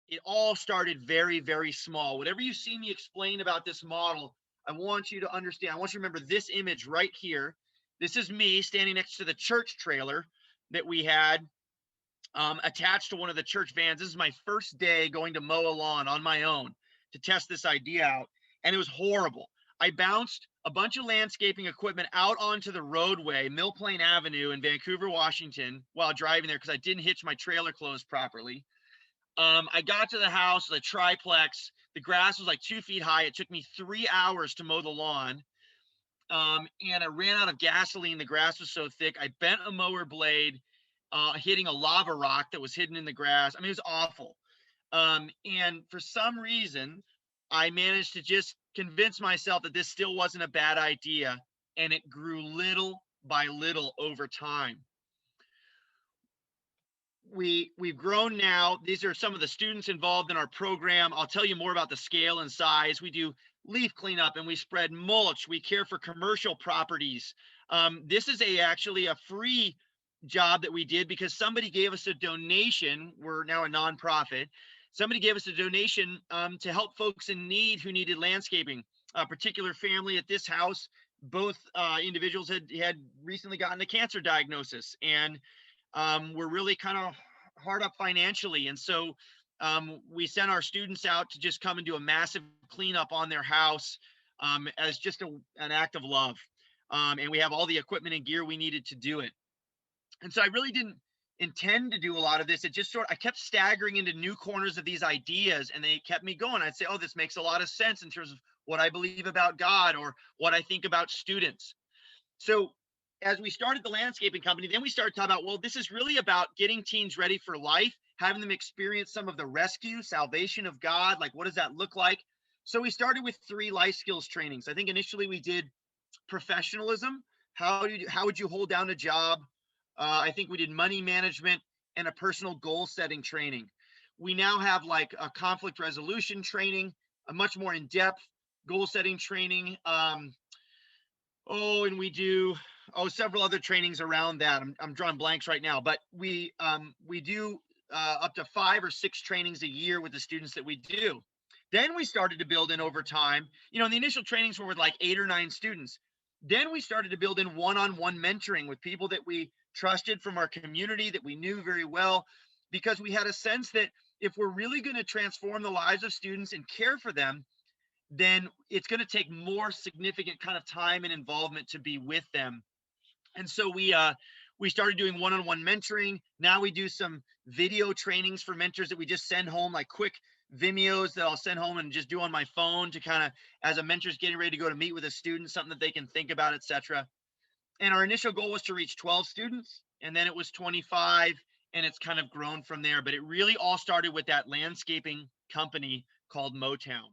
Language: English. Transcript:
it all started very, very small. Whatever you see me explain about this model, I want you to understand. I want you to remember this image right here. This is me standing next to the church trailer that we had attached to one of the church vans. This is my first day going to mow a lawn on my own to test this idea out, and it was horrible. I bounced a bunch of landscaping equipment out onto the roadway, Mill Plain Avenue in Vancouver, Washington, while driving there because I didn't hitch my trailer closed properly. I got to the house, the triplex. The grass was like 2 feet high. It took me 3 hours to mow the lawn. And I ran out of gasoline. The grass was so thick. I bent a mower blade, hitting a lava rock that was hidden in the grass. I mean, it was awful. And for some reason, I managed to just convince myself that this still wasn't a bad idea. And it grew little by little over time. We've grown now. These are some of the students involved in our program. I'll tell you more about the scale and size. We do leaf cleanup and we spread mulch. We care for commercial properties. This is actually a free job that we did because somebody gave us a donation. We're now a nonprofit. Somebody gave us a donation to help folks in need who needed landscaping. A particular family at this house, both individuals had recently gotten a cancer diagnosis, and we're really kind of hard up financially. And so we sent our students out to just come and do a massive cleanup on their house as just an act of love. And we have all the equipment and gear we needed to do it. And so I really didn't intend to do a lot of this. It just I kept staggering into new corners of these ideas, and they kept me going. I'd say, oh, this makes a lot of sense in terms of what I believe about God or what I think about students. So as we started the landscaping company, then we started talking about, well, this is really about getting teens ready for life, having them experience some of the rescue, salvation of God. Like, what does that look like? So we started with 3 life skills trainings. I think initially we did professionalism. How would you hold down a job? I think we did money management and a personal goal setting training. We now have like a conflict resolution training, a much more in-depth goal setting training. And we do several other trainings around that. I'm drawing blanks right now, but we do up to 5 or 6 trainings a year with the students that we do. Then we started to build in over time. You know, the initial trainings were with like 8 or 9 students. Then we started to build in one-on-one mentoring with people that we trusted from our community, that we knew very well, because we had a sense that if we're really going to transform the lives of students and care for them, then it's going to take more significant kind of time and involvement to be with them. And so we started doing one-on-one mentoring. Now we do some video trainings for mentors that we just send home, like quick Vimeos that I'll send home and just do on my phone to kind of, as a mentor's getting ready to go to meet with a student, something that they can think about, etc. And our initial goal was to reach 12 students, and then it was 25, and it's kind of grown from there. But it really all started with that landscaping company called Motown.